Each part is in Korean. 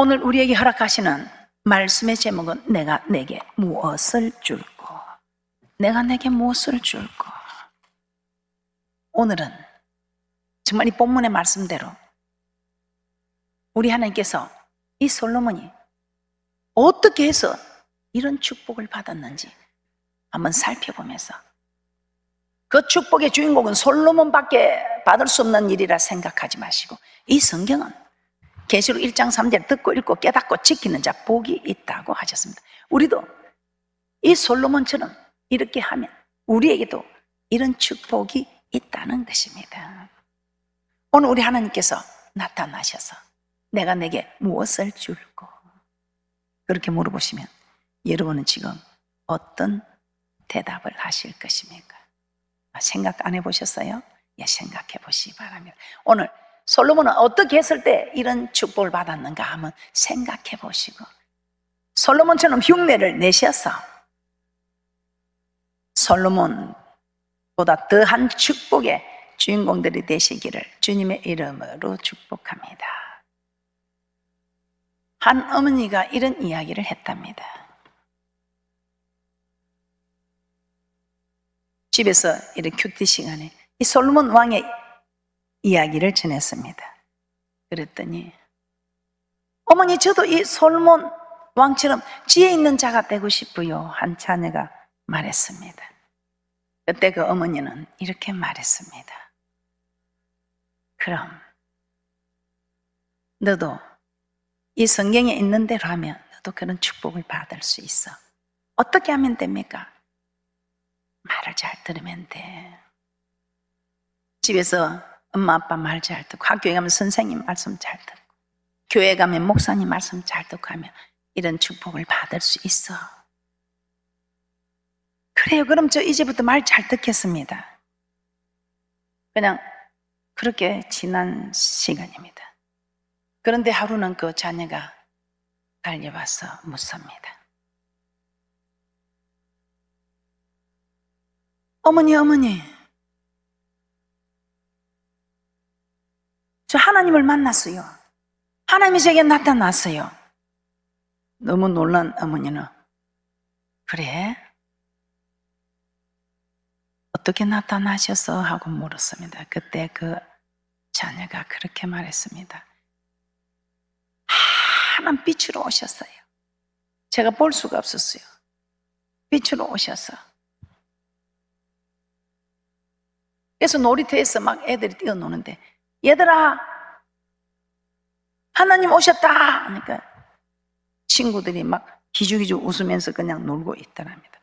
오늘 우리에게 허락하시는 말씀의 제목은 내가 내게 무엇을 줄고, 내가 내게 무엇을 줄고. 오늘은 정말 이 본문의 말씀대로 우리 하나님께서 이 솔로몬이 어떻게 해서 이런 축복을 받았는지 한번 살펴보면서, 그 축복의 주인공은 솔로몬밖에 받을 수 없는 일이라 생각하지 마시고, 이 성경은 계시록 1장 3절 듣고 읽고 깨닫고 지키는 자 복이 있다고 하셨습니다. 우리도 이 솔로몬처럼 이렇게 하면 우리에게도 이런 축복이 있다는 것입니다. 오늘 우리 하나님께서 나타나셔서 내가 내게 무엇을 줄고, 그렇게 물어보시면 여러분은 지금 어떤 대답을 하실 것입니까? 생각 안 해보셨어요? 예, 생각해 보시기 바랍니다. 오늘 솔로몬은 어떻게 했을 때 이런 축복을 받았는가 한번 생각해 보시고, 솔로몬처럼 흉내를 내셔서 솔로몬보다 더한 축복의 주인공들이 되시기를 주님의 이름으로 축복합니다. 한 어머니가 이런 이야기를 했답니다. 집에서 이렇게 큐티 시간에 이 솔로몬 왕의 이야기를 전했습니다. 그랬더니 어머니, 저도 이 솔로몬 왕처럼 지혜 있는 자가 되고 싶어요, 한 자녀가 말했습니다. 그때 그 어머니는 이렇게 말했습니다. 그럼 너도 이 성경에 있는 대로 하면 너도 그런 축복을 받을 수 있어. 어떻게 하면 됩니까? 말을 잘 들으면 돼. 집에서 엄마 아빠 말 잘 듣고, 학교에 가면 선생님 말씀 잘 듣고, 교회 가면 목사님 말씀 잘 듣고 하면 이런 축복을 받을 수 있어. 그래요, 그럼 저 이제부터 말 잘 듣겠습니다. 그냥 그렇게 지난 시간입니다. 그런데 하루는 그 자녀가 달려와서 묻습니다. 어머니, 저 하나님을 만났어요. 하나님이 제게 나타났어요. 너무 놀란 어머니는, 그래? 어떻게 나타나셔서? 하고 물었습니다. 그때 그 자녀가 그렇게 말했습니다. 하나님 빛으로 오셨어요. 제가 볼 수가 없었어요. 빛으로 오셔서. 그래서 놀이터에서 막 애들이 뛰어노는데, 얘들아, 하나님 오셨다! 그러니까 친구들이 막 기죽기죽 웃으면서 그냥 놀고 있더랍니다.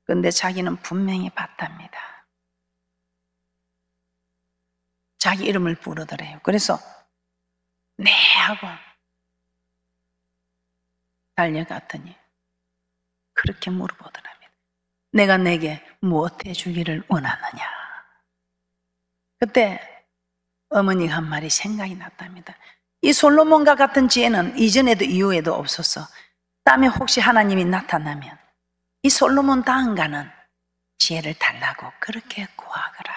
그런데 자기는 분명히 봤답니다. 자기 이름을 부르더래요. 그래서 네 하고 달려갔더니 그렇게 물어보더랍니다. 내가 내게 무엇 해주기를 원하느냐? 그때 어머니가 한 말이 생각이 났답니다. 이 솔로몬과 같은 지혜는 이전에도 이후에도 없어서 다음에 혹시 하나님이 나타나면 이 솔로몬 다음가는 지혜를 달라고 그렇게 구하거라.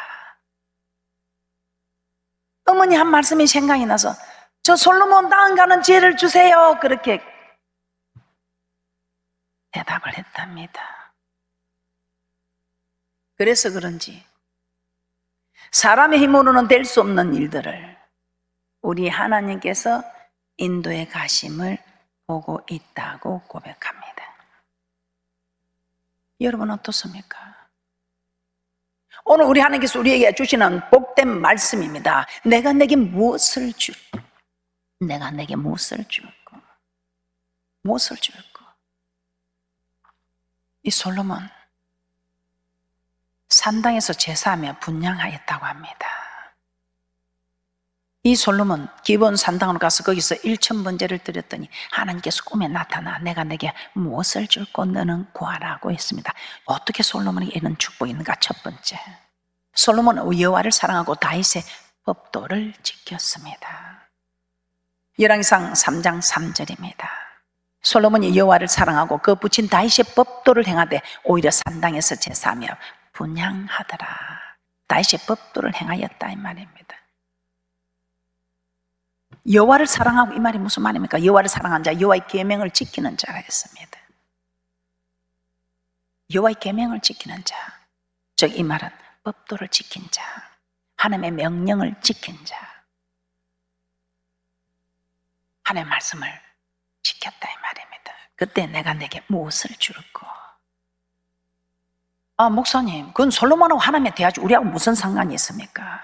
어머니 한 말씀이 생각이 나서 저 솔로몬 다음가는 지혜를 주세요, 그렇게 대답을 했답니다. 그래서 그런지 사람의 힘으로는 될 수 없는 일들을 우리 하나님께서 인도에 가심을 보고 있다고 고백합니다. 여러분 어떻습니까? 오늘 우리 하나님께서 우리에게 주시는 복된 말씀입니다. 내가 내게 무엇을 줄고, 내가 내게 무엇을 줄고, 무엇을 줄고. 이 솔로몬 산당에서 제사하며 분향하였다고 합니다. 이 솔로몬 기본 산당으로 가서 거기서 1000번제를 드렸더니 하나님께서 꿈에 나타나 내가 내게 무엇을 줄고 너는 구하라고 했습니다. 어떻게 솔로몬에게 이런 축복이 있는가? 첫 번째, 솔로몬은 여호와를 사랑하고 다윗의 법도를 지켰습니다. 열왕기상 3장 3절입니다. 솔로몬이 여호와를 사랑하고 그 붙인 다윗의 법도를 행하되 오히려 산당에서 제사하며 분향하더라. 다윗의 법도를 행하였다 이 말입니다. 여호와를 사랑하고, 이 말이 무슨 말입니까? 여호와를 사랑한 자, 여호와의 계명을 지키는 자가 했습니다. 여호와의 계명을 지키는 자, 즉 이 말은 법도를 지킨 자, 하나님의 명령을 지킨 자, 하나님의 말씀을 지켰다 이 말입니다. 그때 내가 내게 무엇을 줄까? 목사님, 그건 솔로몬하고 하나님의 대화지 우리하고 무슨 상관이 있습니까?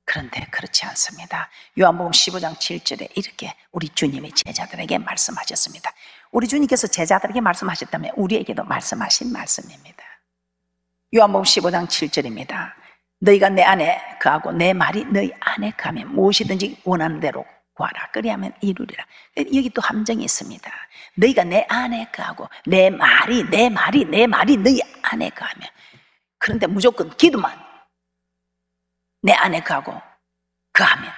그런데 그렇지 않습니다. 요한복음 15장 7절에 이렇게 우리 주님이 제자들에게 말씀하셨습니다. 우리 주님께서 제자들에게 말씀하셨다면 우리에게도 말씀하신 말씀입니다. 요한복음 15장 7절입니다. 너희가 내 안에 거하고 내 말이 너희 안에 거하면 무엇이든지 원하는 대로 구하라. 그리하면 이루리라. 여기 또 함정이 있습니다. 너희가 내 안에 거하고 내 말이 너희 안에 거하면, 그런데 무조건 기도만 내 안에 거하면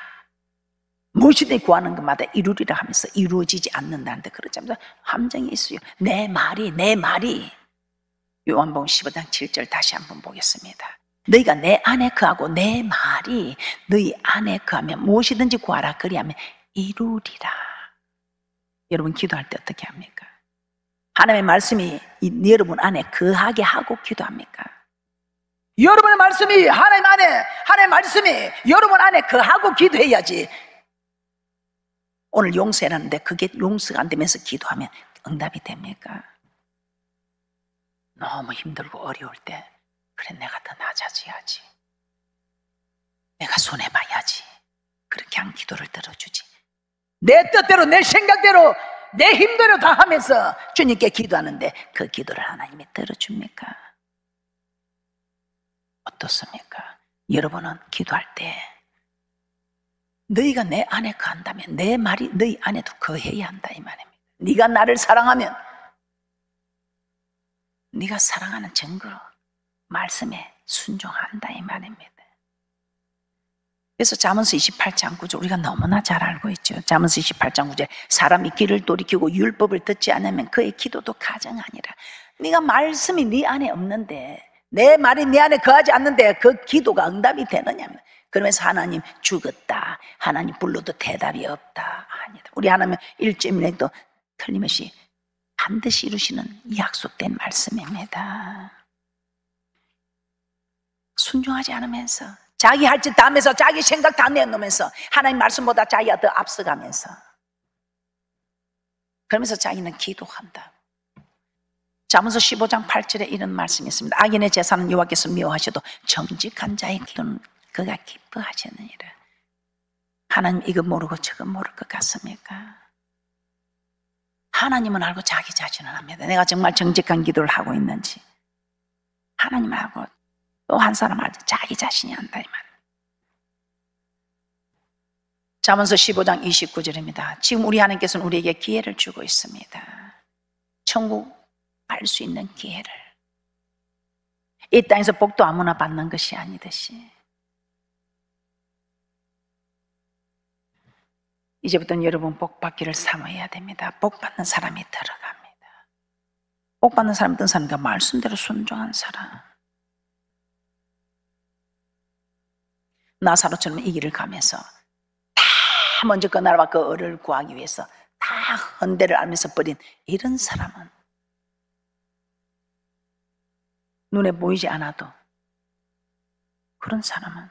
무엇이든지 구하는 것마다 이루리라 하면서 이루어지지 않는다는데, 그렇지 않습니다. 함정이 있어요. 내 말이 요한복음 15장 7절 다시 한번 보겠습니다. 너희가 내 안에 거하고 내 말이 너희 안에 거하면 무엇이든지 구하라. 그리하면 이루리라. 여러분 기도할 때 어떻게 합니까? 하나님의 말씀이 여러분 안에 거하게 하고 기도합니까? 여러분의 말씀이 하나님의 말씀이 여러분 안에 거하고 기도해야지. 오늘 용서해놨는데 그게 용서가 안 되면서 기도하면 응답이 됩니까? 너무 힘들고 어려울 때, 그래 내가 더 낮아져야지, 내가 손해봐야지, 그렇게 한 기도를 들어주지. 내 뜻대로 내 생각대로 내 힘대로 다 하면서 주님께 기도하는데 그 기도를 하나님이 들어줍니까? 어떻습니까? 여러분은 기도할 때 너희가 내 안에 거한다면 내 말이 너희 안에도 거해야 한다 이 말입니다. 네가 나를 사랑하면 네가 사랑하는 증거로 말씀에 순종한다 이 말입니다. 그래서 잠언서 28장 9절 우리가 너무나 잘 알고 있죠. 잠언서 28장 9절 사람이 길을 돌이키고 율법을 듣지 않으면 그의 기도도 가증하니라. 네가 말씀이 네 안에 없는데, 내 말이 네 안에 거하지 않는데 그 기도가 응답이 되느냐. 그러면서 하나님 죽었다, 하나님 불러도 대답이 없다. 아니다. 우리 하나님 일주일에도 틀림없이 반드시 이루시는 약속된 말씀입니다. 순종하지 않으면서 자기 할 짓 다 하면서 자기 생각 다 내놓으면서 하나님 말씀보다 자기가 더 앞서가면서, 그러면서 자기는 기도한다. 잠언서 15장 8절에 이런 말씀이 있습니다. 악인의 제사는 여호와께서 미워하셔도 정직한 자의 기도는 그가 기뻐하시느니라. 하나님 이거 모르고 저거 모를 것 같습니까? 하나님은 알고 자기 자신은 압니다. 내가 정말 정직한 기도를 하고 있는지 하나님 알고, 또 한 사람 알고 자기 자신이 안다 이 말. 잠언서 15장 29절입니다. 지금 우리 하나님께서는 우리에게 기회를 주고 있습니다. 천국 갈 수 있는 기회를. 이 땅에서 복도 아무나 받는 것이 아니듯이 이제부터는 여러분 복 받기를 사모해야 됩니다. 복 받는 사람이 들어갑니다. 복 받는 사람, 어떤 사람인가? 말씀대로 순종한 사람. 나사로처럼 이 길을 가면서 다 먼저 그 나라와 그 을을 구하기 위해서 다 헌대를 알면서 버린 이런 사람은 눈에 보이지 않아도, 그런 사람은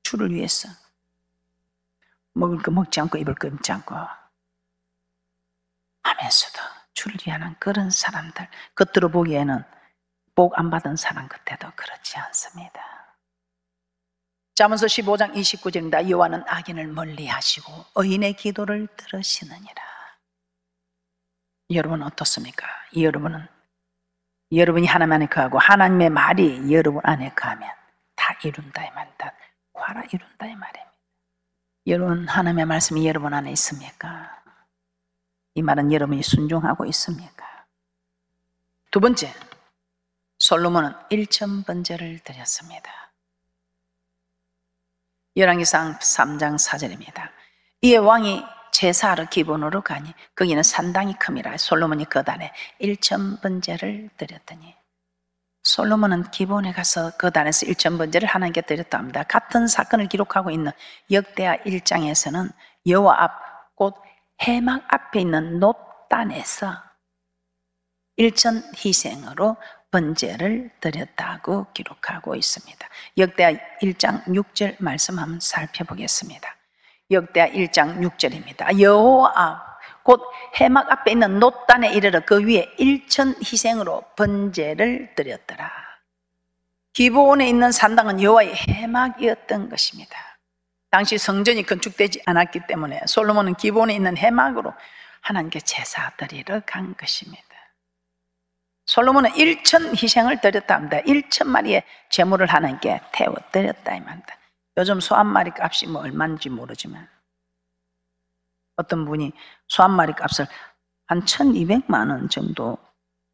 주를 위해서 먹을 거 먹지 않고 입을 거 입지 않고 하면서도 주를 위하는 그런 사람들, 겉으로 보기에는 복 안 받은 사람 같아도 그렇지 않습니다. 잠언서 15장 29절입니다. 여호와는 악인을 멀리하시고 의인의 기도를 들으시느니라. 여러분 어떻습니까? 여러분이 하나님 안에 거하고 하나님의 말이 여러분 안에 거하면 다 이룬다 이 말이다. 과라 이룬다 이 말입니다. 여러분 하나님의 말씀이 여러분 안에 있습니까? 이 말은 여러분이 순종하고 있습니까? 두 번째, 솔로몬은 1,000번제를 드렸습니다. 열왕기상 3장 4절입니다. 이에 왕이 제사하러 기본으로 가니 거기는 산당이 큼이라. 솔로몬이 거단에 1,000번제를 드렸더니, 솔로몬은 기본에 가서 거단에서 1,000번제를 하나님께 드렸다 합니다. 같은 사건을 기록하고 있는 역대하 1장에서는 여호와 앞 곧 해막 앞에 있는 놋단에서 일천 희생으로 번제를 드렸다고 기록하고 있습니다. 역대하 1장 6절 말씀 한번 살펴보겠습니다. 역대하 1장 6절입니다. 여호와 앞 곧 해막 앞에 있는 놋단에 이르러 그 위에 일천 희생으로 번제를 드렸더라. 기브온에 있는 산당은 여호와의 해막이었던 것입니다. 당시 성전이 건축되지 않았기 때문에 솔로몬은 기브온에 있는 해막으로 하나님께 제사 드리러 간 것입니다. 솔로몬은 1천 희생을 드렸다 합니다. 1천 마리의 제물을 하나님께 태워 드렸다 이 말입니다. 요즘 소 한 마리 값이 뭐 얼마인지 모르지만 어떤 분이 소 한 마리 값을 한 1,200만 원 정도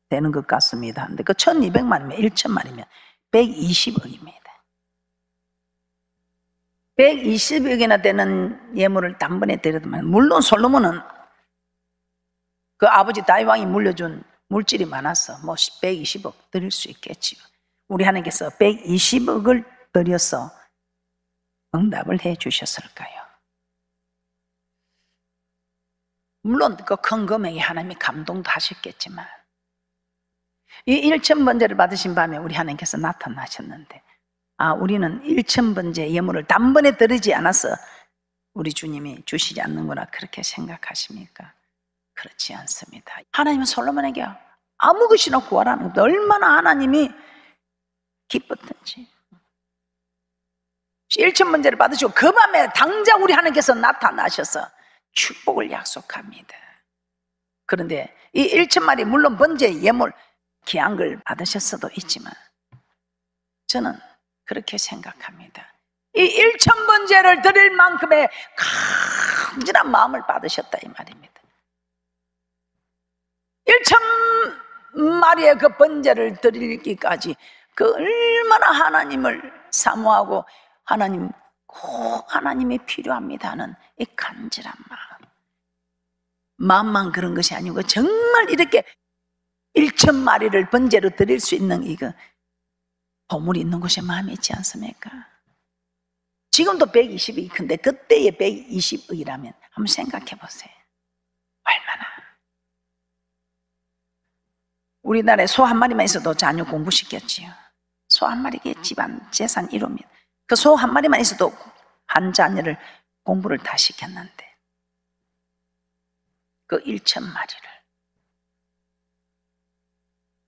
되는 것 같습니다. 근데 그 1,200만 원이면 1천 마리면 120억입니다. 120억이나 되는 예물을 단번에 드렸지만, 물론 솔로몬은 그 아버지 다윗 왕이 물려준 물질이 많아서 뭐 120억 드릴 수 있겠지요. 우리 하나님께서 120억을 드려서 응답을 해 주셨을까요? 물론 그 큰 금액이 하나님이 감동도 하셨겠지만, 이 1천 번제를 받으신 밤에 우리 하나님께서 나타나셨는데, 우리는 1천 번제 예물을 단번에 드리지 않아서 우리 주님이 주시지 않는구나 그렇게 생각하십니까? 그렇지 않습니다. 하나님은 솔로몬에게 아무 것이나 구하라는 것도 얼마나 하나님이 기뻤던지. 1천 번제를 받으시고 그 밤에 당장 우리 하나님께서 나타나셔서 축복을 약속합니다. 그런데 이 1천 마리 물론 번제 예물 귀한 걸 받으셨어도 있지만, 저는 그렇게 생각합니다. 이 1천 번제를 드릴 만큼의 간절한 마음을 받으셨다 이 말입니다. 1천 마리의 그 번제를 드리기까지 그 얼마나 하나님을 사모하고 하나님, 꼭 하나님이 필요합니다는 이 간절한 마음만 그런 것이 아니고 정말 이렇게 1천 마리를 번제로 드릴 수 있는 이거 보물이 있는 곳에 마음이 있지 않습니까? 지금도 120억이 큰데 그때의 120억이라면 한번 생각해 보세요. 얼마나. 우리나라에 소 한 마리만 있어도 자녀 공부시켰지요. 소 한 마리가 집안 재산 1호입니다. 그 소 한 마리만 있어도 한 자녀를 공부를 다 시켰는데 그 1천 마리를,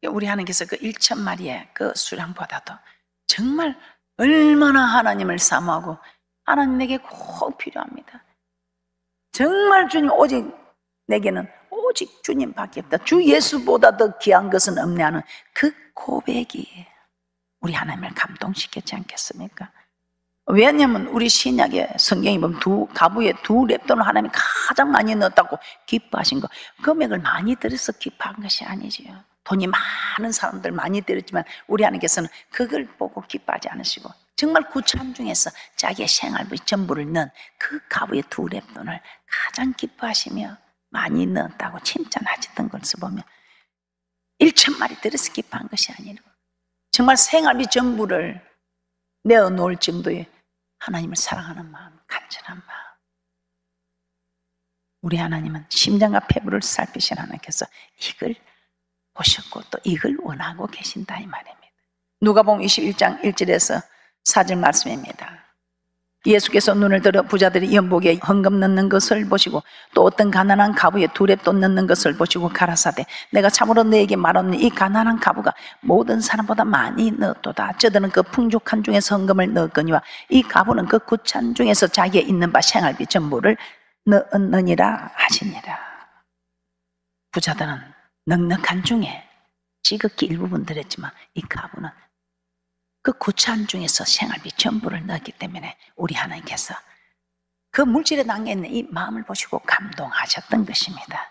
우리 하나님께서 그 1천 마리의 그 수량보다도 정말 얼마나 하나님을 사모하고 하나님 내게 꼭 필요합니다. 정말 주님, 오직 내게는 오직 주님밖에 없다. 주 예수보다 더 귀한 것은 없네 하는 그 고백이 우리 하나님을 감동시켰지 않겠습니까? 왜냐하면 우리 신약의 성경에 보면 가부에 2렙돈을 하나님이 가장 많이 넣었다고 기뻐하신 거, 금액을 많이 들여서 기뻐한 것이 아니지요. 돈이 많은 사람들 많이 들었지만 우리 하나님께서는 그걸 보고 기뻐하지 않으시고 정말 구참 중에서 자기의 생활비 전부를 넣은 그 가부의 2렙돈을 가장 기뻐하시며 많이 넣었다고 칭찬하셨던 것을 보면 1천 마리 들여서 기뻐한 것이 아니고 정말 생활비 전부를 내어놓을 정도의 하나님을 사랑하는 마음, 간절한 마음. 우리 하나님은 심장과 폐부를 살피신 하나님께서 이걸 보셨고 또 이걸 원하고 계신다 이 말입니다. 누가복음 21장 1절에서 4절 말씀입니다. 예수께서 눈을 들어 부자들이 연복에 헌금 넣는 것을 보시고 또 어떤 가난한 가부에 2렙돈 넣는 것을 보시고 가라사대, 내가 참으로 너에게 말하노니 이 가난한 가부가 모든 사람보다 많이 넣었도다. 저들은 그 풍족한 중에서 헌금을 넣었거니와 이 가부는 그 구찬 중에서 자기의 있는 바 생활비 전부를 넣었느니라 하시니라. 부자들은 넉넉한 중에 지극히 일부분 드렸지만 이 가부는 그 구찬 중에서 생활비 전부를 넣었기 때문에 우리 하나님께서 그 물질에 담겨있는 이 마음을 보시고 감동하셨던 것입니다.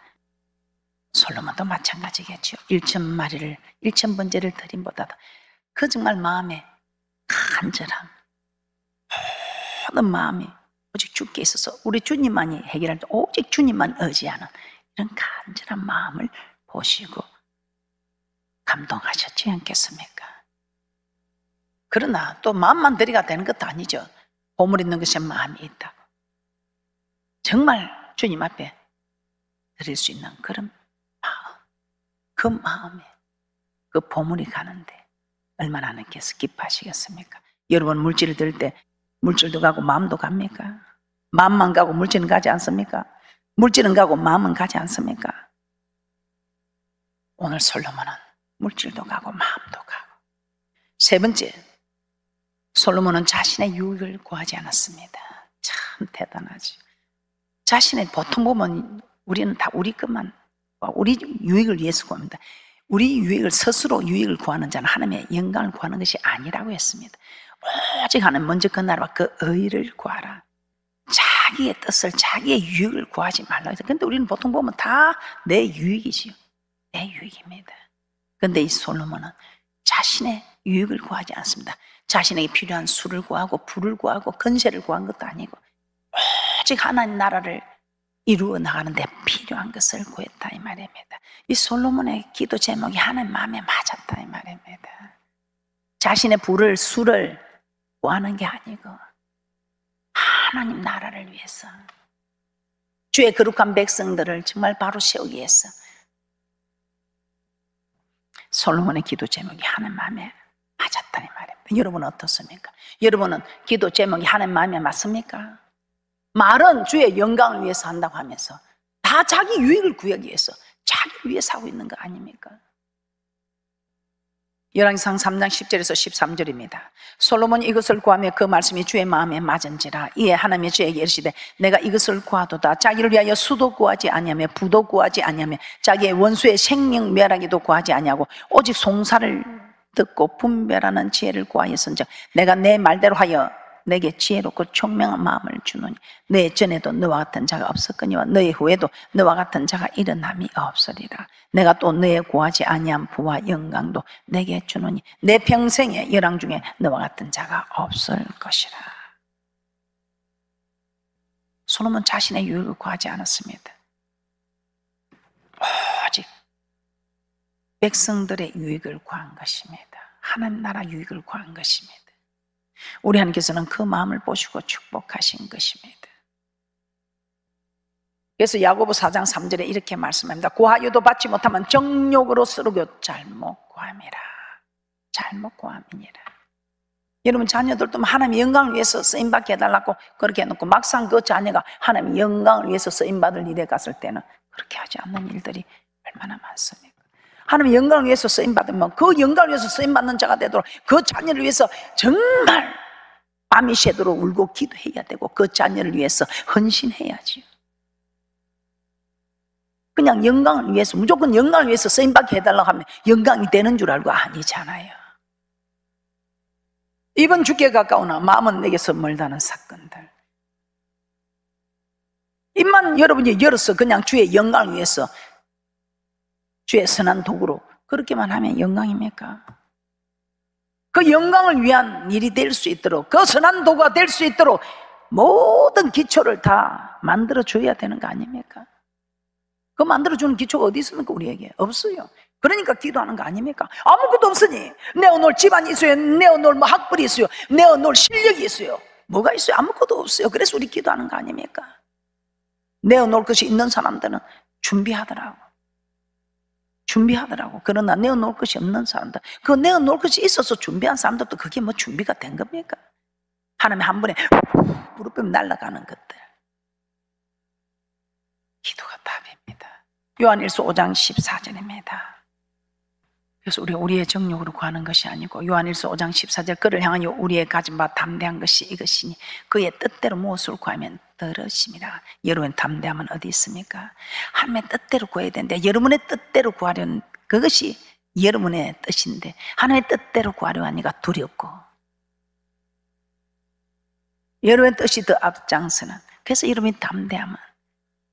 솔로몬도 마찬가지겠죠. 1천 마리를 1천 번제를 드림보다도 그 정말 마음에 간절함, 모든 마음이 오직 주께 있어서 우리 주님만이 해결할 때 오직 주님만 의지하는 이런 간절한 마음을 보시고 감동하셨지 않겠습니까? 그러나 또 마음만 들이가 되는 것도 아니죠. 보물 있는 것에 마음이 있다고. 정말 주님 앞에 드릴 수 있는 그런 마음, 그 마음에 그 보물이 가는데 얼마나 하나님께서 기뻐하시겠습니까? 여러분 물질을 들 때 물질도 가고 마음도 갑니까? 마음만 가고 물질은 가지 않습니까? 물질은 가고 마음은 가지 않습니까? 오늘 솔로몬은 물질도 가고 마음도 가고. 세 번째, 솔로몬은 자신의 유익을 구하지 않았습니다. 참 대단하지. 자신의, 보통 보면 우리는 다 우리 것만, 우리 유익을 위해서 구합니다. 우리 유익을, 스스로 유익을 구하는 자는 하나님의 영광을 구하는 것이 아니라고 했습니다. 오직 하나님 먼저 그 나라와 그 의를 구하라. 자기의 뜻을, 자기의 유익을 구하지 말라. 근데 우리는 보통 보면 다 내 유익이지요. 내 유익입니다. 근데 이 솔로몬은 자신의 유익을 구하지 않습니다. 자신에게 필요한 술을 구하고 부를 구하고 건세를 구한 것도 아니고 오직 하나님 나라를 이루어 나가는데 필요한 것을 구했다 이 말입니다. 이 솔로몬의 기도 제목이 하나님 마음에 맞았다 이 말입니다. 자신의 부를, 술을 구하는 게 아니고 하나님 나라를 위해서, 주의 거룩한 백성들을 정말 바로 세우기 위해서. 솔로몬의 기도 제목이 하나님 마음에 맞았다 이 말입니다. 여러분은 어떻습니까? 여러분은 기도 제목이 하나님 마음에 맞습니까? 말은 주의 영광을 위해서 한다고 하면서 다 자기 유익을 구하기 위해서, 자기를 위해서 하고 있는 거 아닙니까? 열왕기상 3장 10절에서 13절입니다. 솔로몬이 이것을 구하며 그 말씀이 주의 마음에 맞은지라. 이에 하나님이 주에게 이르시되 내가 이것을 구하도다. 자기를 위하여 수도 구하지 아니하며 부도 구하지 아니하며 자기의 원수의 생명 멸하기도 구하지 아니하고 오직 송사를 듣고 분별하는 지혜를 구하였은즉 내가 내 말대로 하여 내게 지혜롭고 총명한 마음을 주노니 내 전에도 너와 같은 자가 없었거니와 너의 후에도 너와 같은 자가 일어남이 없으리라. 내가 또 너의 구하지 아니한 부와 영광도 내게 주노니 내 평생의 열왕 중에 너와 같은 자가 없을 것이라. 솔로몬 자신의 유익을 구하지 않았습니다. 오직 백성들의 유익을 구한 것입니다. 하나님 나라 유익을 구한 것입니다. 우리 하나님께서는 그 마음을 보시고 축복하신 것입니다. 그래서 야고보 4장 3절에 이렇게 말씀합니다. 구하여도 받지 못하면 정욕으로 쓰르고 잘못 구함이라. 잘못 구함이니라. 여러분 자녀들도 하나님의 영광을 위해서 쓰임받게 해달라고 그렇게 해놓고 막상 그 자녀가 하나님의 영광을 위해서 쓰임받을 일에 갔을 때는 그렇게 하지 않는 일들이 얼마나 많습니까? 하나님의 영광을 위해서 쓰임받으면 그 영광을 위해서 쓰임받는 자가 되도록 그 자녀를 위해서 정말 밤이 새도록 울고 기도해야 되고 그 자녀를 위해서 헌신해야지요. 그냥 영광을 위해서, 무조건 영광을 위해서 쓰임받게 해달라고 하면 영광이 되는 줄 알고 아니잖아요. 이번 죽기에 가까우나 마음은 내게서 멀다는 사건들. 입만 여러분이 열어서 그냥 주의 영광을 위해서, 주의 선한 도구로 그렇게만 하면 영광입니까? 그 영광을 위한 일이 될 수 있도록, 그 선한 도구가 될 수 있도록 모든 기초를 다 만들어줘야 되는 거 아닙니까? 그 만들어주는 기초가 어디 있습니까? 우리에게 없어요. 그러니까 기도하는 거 아닙니까? 아무것도 없으니 내어놓을 집안이 있어요, 내어놓을 뭐 학벌이 있어요, 내어놓을 실력이 있어요. 뭐가 있어요? 아무것도 없어요. 그래서 우리 기도하는 거 아닙니까? 내어놓을 것이 있는 사람들은 준비하더라고. 그러나 내어놓을 것이 없는 사람들, 그 내어놓을 것이 있어서 준비한 사람들도 그게 뭐 준비가 된 겁니까? 하나님의 한 번에 무릎에 날아가는 것들. 기도가 답입니다. 요한일서 5장 14절입니다. 그래서 우리의 정욕으로 구하는 것이 아니고 요한일서 5장 14절 그를 향하여 우리의 가진 바 담대한 것이 이것이니 그의 뜻대로 무엇을 구하면 들으심이라. 여러분 담대함은 어디 있습니까? 하나님의 뜻대로 구해야 되는데 여러분의 뜻대로 구하려는 그것이 여러분의 뜻인데 하나님의 뜻대로 구하려 하니까 두렵고 여러분의 뜻이 더 앞장서는. 그래서 여러분의 담대함은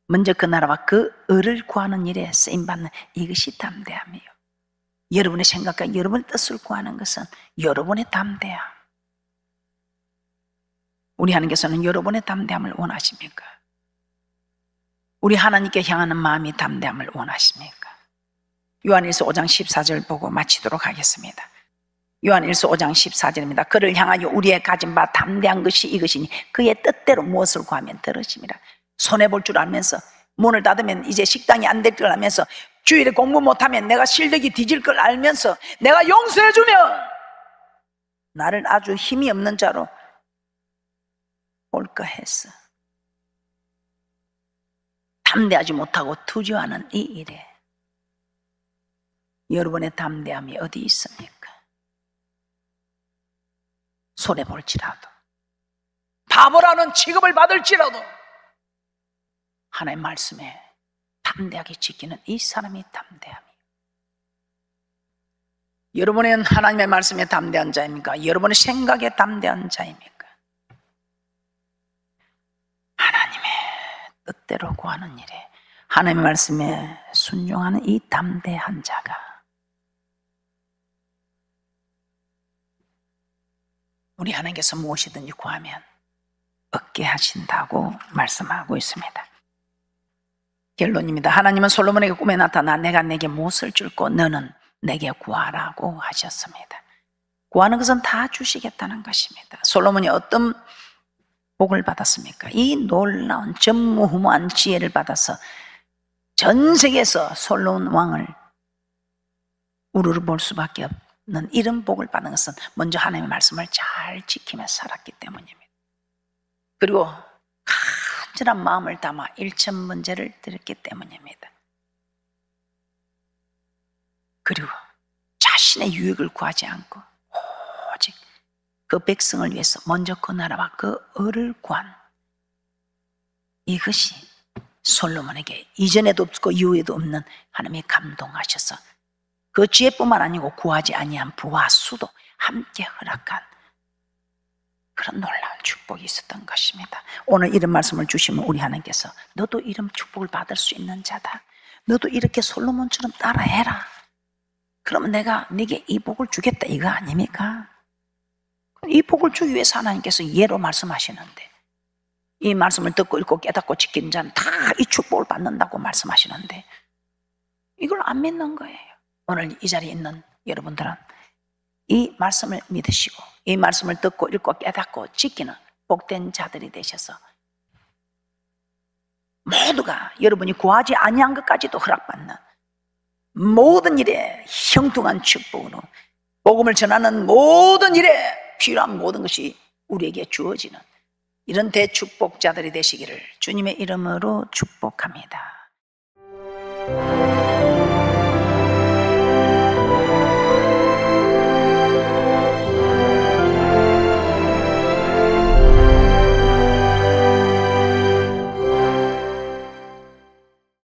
먼저 그 나라와 그 의를 구하는 일에 쓰임받는 이것이 담대함이에요. 여러분의 생각과 여러분의 뜻을 구하는 것은 여러분의 담대함. 우리 하나님께서는 여러분의 담대함을 원하십니까? 우리 하나님께 향하는 마음이 담대함을 원하십니까? 요한일서 5장 14절 보고 마치도록 하겠습니다. 요한일서 5장 14절입니다. 그를 향하여 우리의 가진 바 담대한 것이 이것이니 그의 뜻대로 무엇을 구하면 들으심이라. 손해볼 줄 알면서, 문을 닫으면 이제 식당이 안 될 걸 알면서, 주일에 공부 못하면 내가 실력이 뒤질 걸 알면서 내가 용서해주면 나를 아주 힘이 없는 자로 볼까 했어. 담대하지 못하고 투지하는 이 일에 여러분의 담대함이 어디 있습니까? 손해볼지라도, 바보라는 취급을 받을지라도 하나님의 말씀에 담대하게 지키는 이 사람이 담대함이에요. 여러분은 하나님의 말씀에 담대한 자입니까? 여러분의 생각에 담대한 자입니까? 하나님의 뜻대로 구하는 일에 하나님의 말씀에 순종하는 이 담대한 자가 우리 하나님께서 무엇이든지 구하면 얻게 하신다고 말씀하고 있습니다. 결론입니다. 하나님은 솔로몬에게 꿈에 나타나 내가 내게 무엇을 줄고 너는 내게 구하라고 하셨습니다. 구하는 것은 다 주시겠다는 것입니다. 솔로몬이 어떤 복을 받았습니까? 이 놀라운 전무후무한 지혜를 받아서 전 세계에서 솔로몬 왕을 우르르 볼 수밖에 없는 이런 복을 받은 것은 먼저 하나님의 말씀을 잘 지키며 살았기 때문입니다. 그리고 간절한 마음을 담아 일천문제를 드렸기 때문입니다. 그리고 자신의 유익을 구하지 않고 오직 그 백성을 위해서 먼저 그 나라와 그 을을 구한 이것이 솔로몬에게 이전에도 없고 이후에도 없는 하나님이 감동하셔서 그 지혜뿐만 아니고 구하지 아니한 부와 수도 함께 허락한 그런 놀라운 축복이 있었던 것입니다. 오늘 이런 말씀을 주시면 우리 하나님께서 너도 이런 축복을 받을 수 있는 자다, 너도 이렇게 솔로몬처럼 따라해라, 그러면 내가 네게 이 복을 주겠다, 이거 아닙니까? 이 복을 주기 위해서 하나님께서 예로 말씀하시는데, 이 말씀을 듣고 읽고 깨닫고 지키는 자는 다 이 축복을 받는다고 말씀하시는데 이걸 안 믿는 거예요. 오늘 이 자리에 있는 여러분들은 이 말씀을 믿으시고 이 말씀을 듣고 읽고 깨닫고 지키는 복된 자들이 되셔서 모두가 여러분이 구하지 아니한 것까지도 허락받는 모든 일에 형통한 축복으로 복음을 전하는 모든 일에 필요한 모든 것이 우리에게 주어지는 이런 대축복자들이 되시기를 주님의 이름으로 축복합니다.